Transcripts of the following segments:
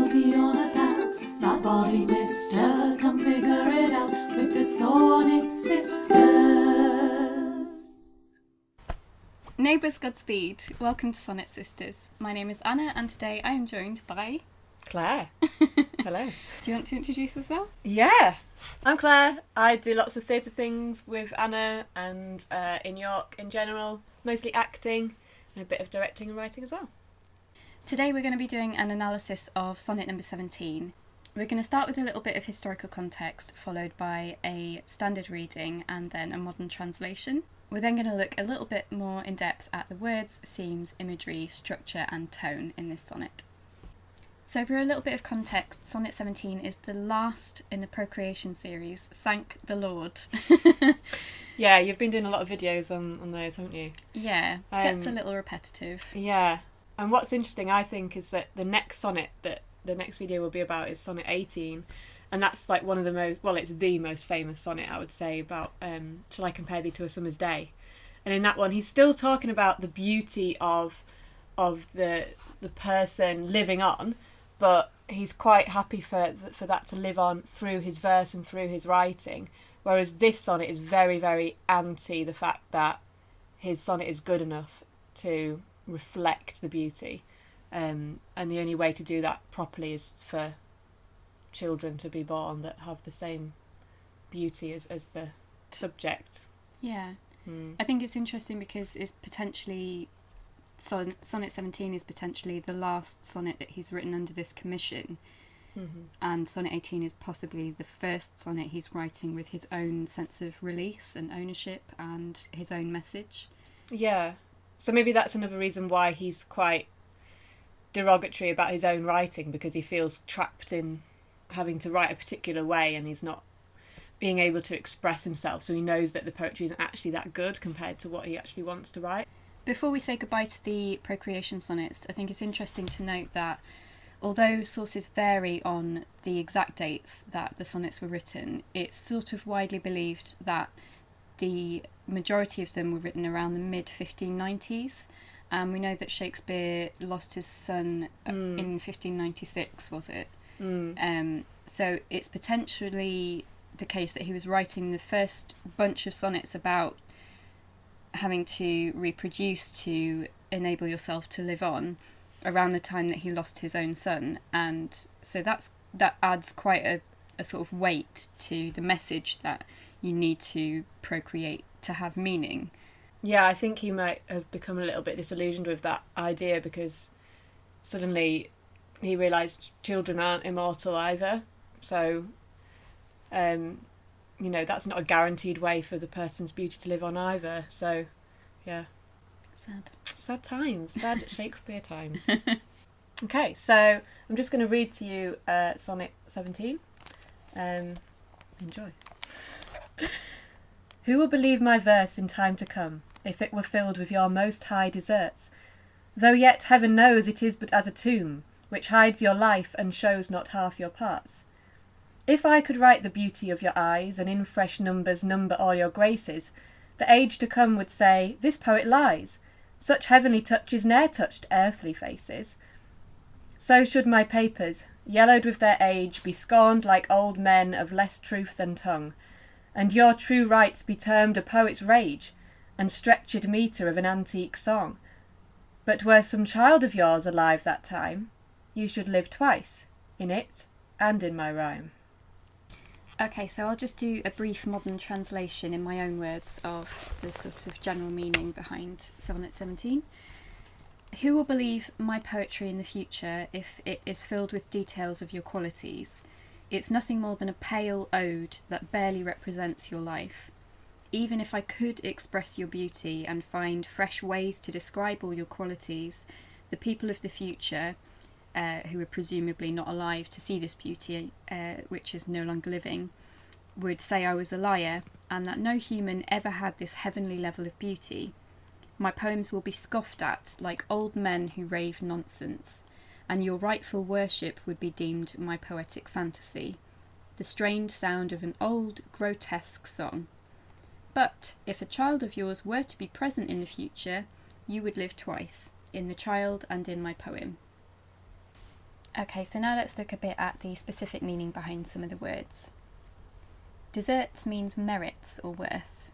was he on about? That body mister, come figure it out with the Sonnet Sisters. Neighbours Godspeed, welcome to Sonnet Sisters. My name is Anna and today I am joined by... Claire. Hello. Do you want to introduce yourself? Yeah, I'm Claire. I do lots of theatre things with Anna and in York in general, mostly acting and a bit of directing and writing as well. Today we're going to be doing an analysis of sonnet number 17. We're going to start with a little bit of historical context, followed by a standard reading and then a modern translation. We're then going to look a little bit more in depth at the words, themes, imagery, structure and tone in this sonnet. So for a little bit of context, Sonnet 17 is the last in the Procreation series, thank the Lord. Yeah, you've been doing a lot of videos on those, haven't you? Yeah, gets a little repetitive. Yeah, and what's interesting I think is that the next sonnet that the next video will be about is Sonnet 18, and that's like one of the most, well, it's the most famous sonnet I would say about Shall I Compare Thee to a Summer's Day. And in that one he's still talking about the beauty of the person living on, but he's quite happy for that to live on through his verse and through his writing, whereas this sonnet is very, very anti the fact that his sonnet is good enough to reflect the beauty, and the only way to do that properly is for children to be born that have the same beauty as the subject. Yeah. I think it's interesting because it's potentially... Sonnet 17 is potentially the last sonnet that he's written under this commission, and Sonnet 18 is possibly the first sonnet he's writing with his own sense of release and ownership and his own message. Yeah. So maybe that's another reason why he's quite derogatory about his own writing, because he feels trapped in having to write a particular way and he's not being able to express himself, so he knows that the poetry isn't actually that good compared to what he actually wants to write. Before we say goodbye to the Procreation sonnets, I think it's interesting to note that although sources vary on the exact dates that the sonnets were written, it's sort of widely believed that the majority of them were written around the mid-1590s. We know that Shakespeare lost his son in 1596, was it? So it's potentially the case that he was writing the first bunch of sonnets about having to reproduce to enable yourself to live on around the time that he lost his own son, and so that adds quite a sort of weight to the message that you need to procreate to have meaning. Yeah, I think he might have become a little bit disillusioned with that idea because suddenly he realised children aren't immortal either, so that's not a guaranteed way for the person's beauty to live on either. So, yeah. Sad times. Sad Shakespeare times. Okay, so I'm just going to read to you Sonnet 17. Enjoy. Who will believe my verse in time to come, if it were filled with your most high deserts? Though yet heaven knows it is but as a tomb, which hides your life and shows not half your parts. If I could write the beauty of your eyes, and in fresh numbers number all your graces, the age to come would say, this poet lies, such heavenly touches ne'er touched earthly faces. So should my papers, yellowed with their age, be scorned like old men of less truth than tongue, and your true rights be termed a poet's rage, and stretched metre of an antique song. But were some child of yours alive that time, you should live twice, in it and in my rhyme. Okay, so I'll just do a brief modern translation in my own words of the sort of general meaning behind Sonnet 17. Who will believe my poetry in the future if it is filled with details of your qualities? It's nothing more than a pale ode that barely represents your life. Even if I could express your beauty and find fresh ways to describe all your qualities, the people of the future, who are presumably not alive to see this beauty, which is no longer living, would say I was a liar, and that no human ever had this heavenly level of beauty. My poems will be scoffed at like old men who rave nonsense, and your rightful worship would be deemed my poetic fantasy, the strained sound of an old, grotesque song. But if a child of yours were to be present in the future, you would live twice, in the child and in my poem. Okay, so now let's look a bit at the specific meaning behind some of the words. Deserts means merits or worth.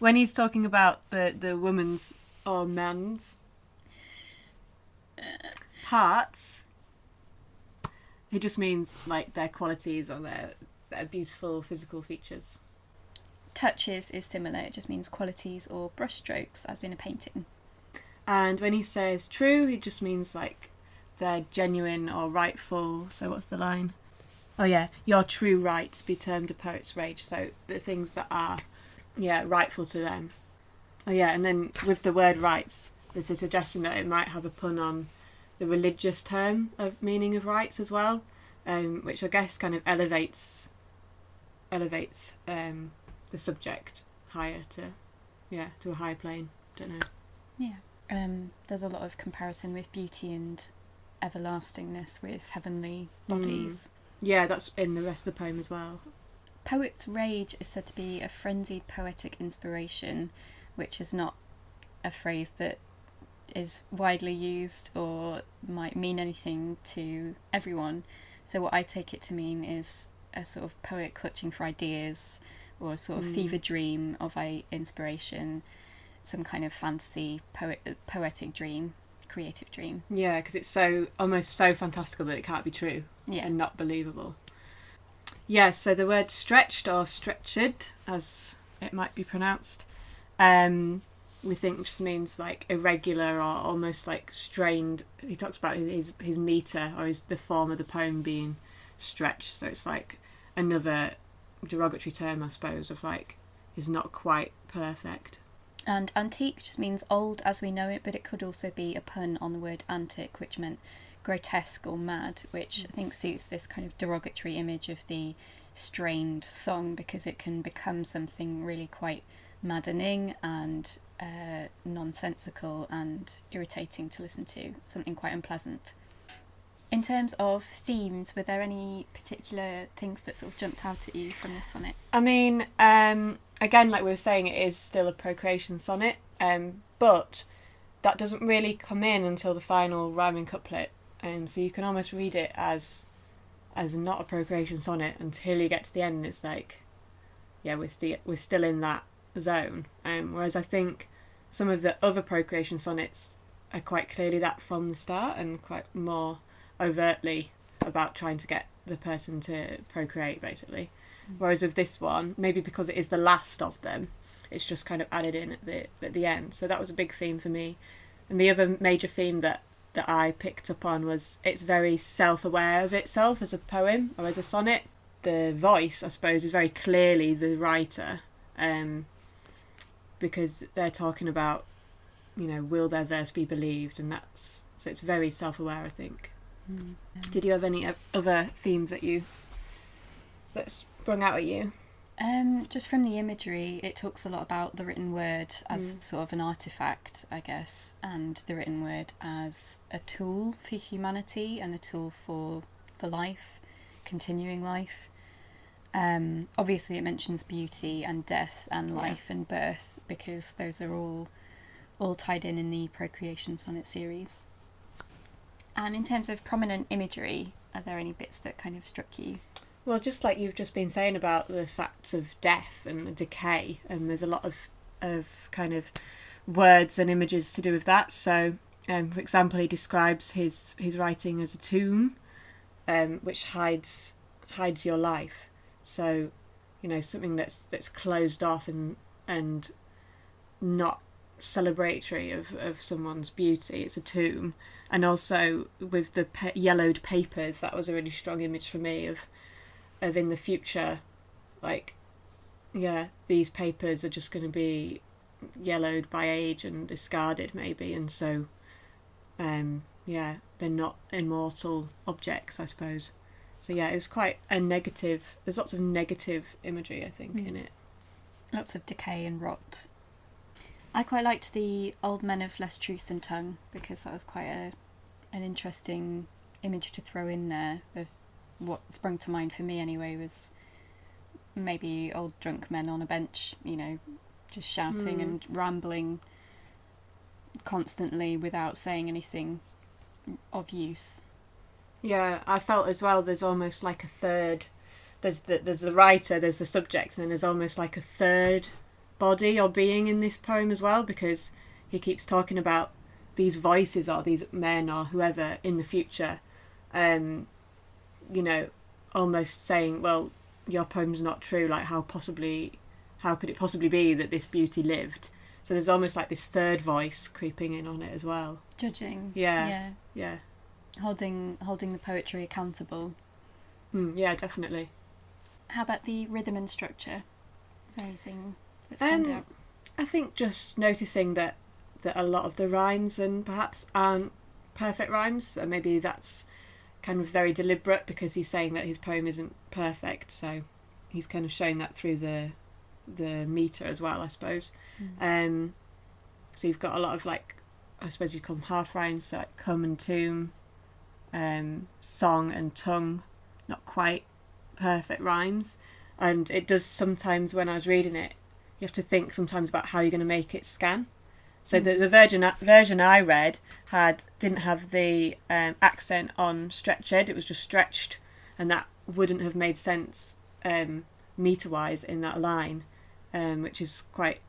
When he's talking about the woman's or man's parts, he just means like their qualities or their beautiful physical features. Touches is similar, it just means qualities or brushstrokes, as in a painting. And when he says true, he just means like they're genuine or rightful. So what's the line? Oh yeah, your true rights be termed a poet's rage. So the things that are, rightful to them. Oh yeah, and then with the word rights, there's a suggestion that it might have a pun on the religious term of meaning of rights as well, which I guess kind of elevates the subject higher to a higher plane. Don't know. Yeah. There's a lot of comparison with beauty and everlastingness with heavenly bodies. Yeah, that's in the rest of the poem as well. Poet's rage is said to be a frenzied poetic inspiration, which is not a phrase that is widely used or might mean anything to everyone. So what I take it to mean is a sort of poet clutching for ideas, or a sort of fever dream of inspiration, some kind of fantasy, poetic dream, creative dream. Yeah, because it's almost so fantastical that it can't be true and not believable. Yeah, so the word stretched or stretched, as it might be pronounced, we think just means like irregular or almost like strained. He talks about his metre or the form of the poem being stretched, so it's like another derogatory term, I suppose, of like is not quite perfect. And antique just means old as we know it, but it could also be a pun on the word antic, which meant grotesque or mad, which I think suits this kind of derogatory image of the strained song, because it can become something really quite maddening and nonsensical and irritating to listen to, something quite unpleasant. In terms of themes, were there any particular things that sort of jumped out at you from this sonnet? I mean, again, like we were saying, it is still a procreation sonnet, but that doesn't really come in until the final rhyming couplet. So you can almost read it as not a procreation sonnet until you get to the end, and it's like, yeah, we're still in that zone. Whereas I think some of the other procreation sonnets are quite clearly that from the start and quite more overtly about trying to get the person to procreate, basically. Whereas with this one, maybe because it is the last of them, it's just kind of added in at the end. So that was a big theme for me. And the other major theme that I picked up on was it's very self-aware of itself as a poem or as a sonnet. The voice, I suppose, is very clearly the writer, because they're talking about, will their verse be believed, and so it's very self-aware, I think. Did you have any other themes that sprung out at you? Just from the imagery, it talks a lot about the written word as sort of an artifact, I guess, and the written word as a tool for humanity and a tool for life, continuing life. Obviously, it mentions beauty and death and life and birth, because those are all tied in the procreation sonnet series. And in terms of prominent imagery, are there any bits that kind of struck you? Well, just like you've just been saying about the facts of death and decay, and there's a lot of kind of words and images to do with that. So, for example, he describes his writing as a tomb, which hides your life. So, something that's closed off and not celebratory of someone's beauty. It's a tomb. And also with the yellowed papers, that was a really strong image for me of in the future, like, these papers are just going to be yellowed by age and discarded maybe, and so they're not immortal objects, I suppose. So it was quite a negative, there's lots of negative imagery, I think, in it. Lots of decay and rot. I quite liked the old men of less truth than tongue, because that was quite an interesting image to throw in there. Of what sprung to mind for me anyway was maybe old drunk men on a bench, just shouting and rambling constantly without saying anything of use. Yeah, I felt as well there's almost like a third, there's the writer, there's the subject, and then there's almost like a third body or being in this poem as well, because he keeps talking about these voices or these men or whoever in the future, you know, almost saying, well, your poem's not true, like how could it possibly be that this beauty lived? So there's almost like this third voice creeping in on it as well. Judging. Yeah. Holding the poetry accountable. Yeah, definitely. How about the rhythm and structure? Is there anything that stand out? I think just noticing that a lot of the rhymes and perhaps aren't perfect rhymes, and maybe that's kind of very deliberate because he's saying that his poem isn't perfect, so he's kind of showing that through the metre as well, I suppose. So you've got a lot of, like, I suppose you'd call them half rhymes, so like come and tomb, song and tongue, not quite perfect rhymes. And it does sometimes, when I was reading it, you have to think sometimes about how you're going to make it scan. So the version I read didn't have the accent on stretched, it was just stretched, and that wouldn't have made sense metre-wise in that line, which is quite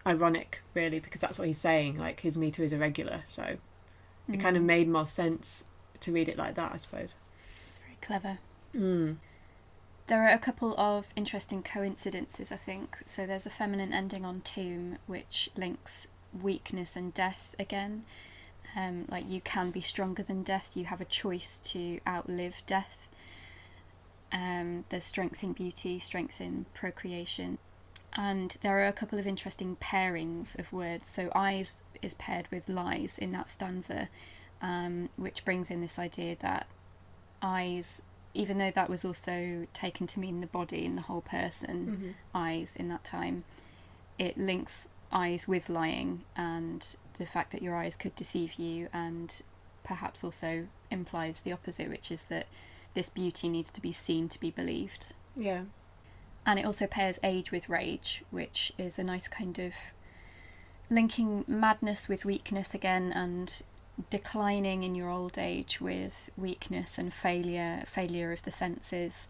ironic, really, because that's what he's saying, like his metre is irregular, so it kind of made more sense to read it like that, I suppose. It's very clever. There are a couple of interesting coincidences, I think. So there's a feminine ending on tomb, which links weakness and death again. Like, you can be stronger than death, you have a choice to outlive death. There's strength in beauty, strength in procreation. And there are a couple of interesting pairings of words. So eyes is paired with lies in that stanza, which brings in this idea that eyes, even though that was also taken to mean the body and the whole person, eyes in that time, it links eyes with lying and the fact that your eyes could deceive you, and perhaps also implies the opposite, which is that this beauty needs to be seen to be believed. Yeah. And it also pairs age with rage, which is a nice kind of linking madness with weakness again, and declining in your old age with weakness and failure of the senses.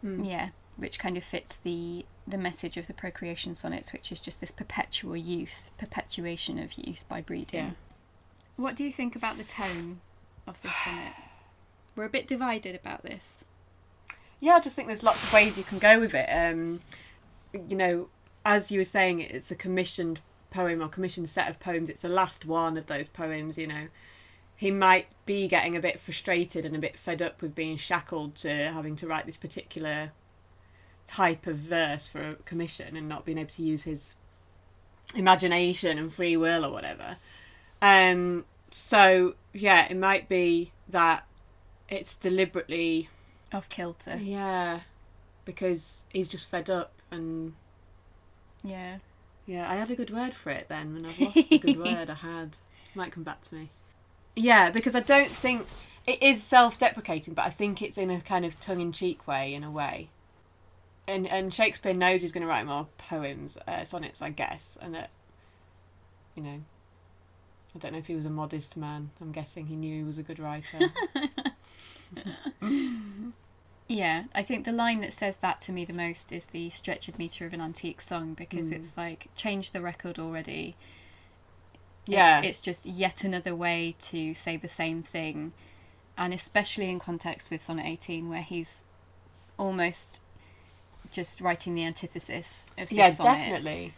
Yeah, which kind of fits the message of the procreation sonnets, which is just this perpetual youth, perpetuation of youth by breeding. Yeah. What do you think about the tone of this sonnet? We're a bit divided about this. Yeah, I just think there's lots of ways you can go with it. You know, as you were saying, it's a commissioned poem or commissioned set of poems. It's the last one of those poems, you know. He might be getting a bit frustrated and a bit fed up with being shackled to having to write this particular type of verse for a commission and not being able to use his imagination and free will or whatever. So, yeah, it might be that it's deliberately Off kilter. Yeah, because he's just fed up and... Yeah. Yeah, I had a good word for it then, and I've lost the good word I had. It might come back to me. Yeah, because I don't think... It is self-deprecating, but I think it's in a kind of tongue-in-cheek way, in a way. And Shakespeare knows he's going to write more poems, sonnets, I guess, and that, you know... I don't know if he was a modest man. I'm guessing he knew he was a good writer. Yeah, I think the line that says that to me the most is the stretched metre of an antique song, because it's like, change the record already. Yeah. It's just yet another way to say the same thing, and especially in context with Sonnet 18, where he's almost just writing the antithesis of this sonnet. Yeah, definitely.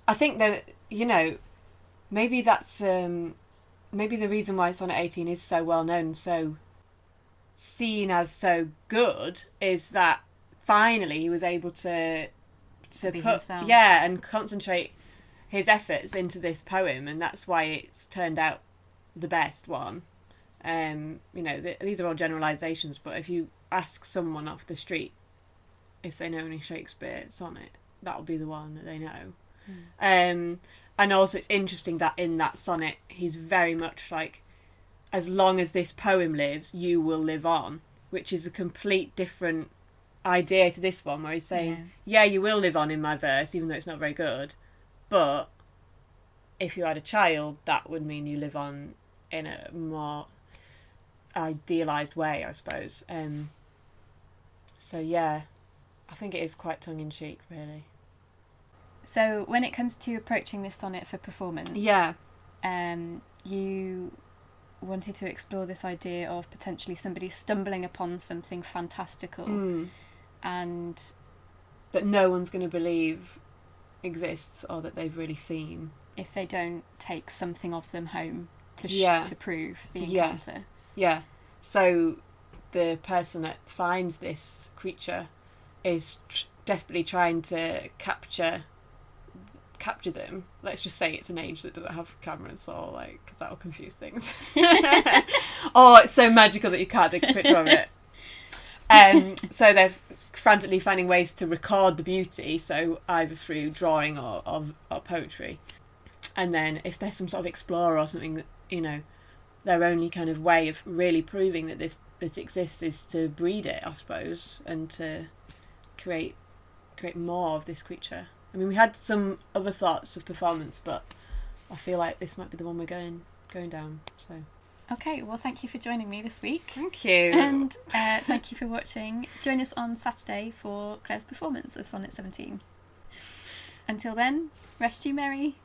I think that, you know, maybe that's maybe the reason why Sonnet 18 is so well known, so seen as so good, is that finally he was able to be put himself. Yeah, and concentrate his efforts into this poem, and that's why it's turned out the best one. You know, these are all generalizations, but if you ask someone off the street if they know any Shakespeare sonnet, that'll be the one that they know. And also it's interesting that in that sonnet he's very much like, as long as this poem lives, you will live on, which is a complete different idea to this one, where he's saying, yeah, you will live on in my verse, even though it's not very good, but if you had a child, that would mean you live on in a more idealised way, I suppose. So yeah, I think it is quite tongue-in-cheek, really. So when it comes to approaching this sonnet for performance, you wanted to explore this idea of potentially somebody stumbling upon something fantastical and that no one's going to believe exists or that they've really seen if they don't take something of them home to to prove the encounter. Yeah. So the person that finds this creature is desperately trying to capture them. Let's just say it's an age that doesn't have cameras, or like that'll confuse things. Or it's so magical that you can't take a picture of it. So they're frantically finding ways to record the beauty, so either through drawing or poetry. And then if there's some sort of explorer or something that, you know, their only kind of way of really proving that this exists is to breed it, I suppose, and to create more of this creature. I mean, we had some other thoughts of performance, but I feel like this might be the one we're going down. So okay, well, thank you for joining me this week. Thank you. And thank you for watching. Join us on Saturday for Claire's performance of Sonnet 17. Until then, rest you merry.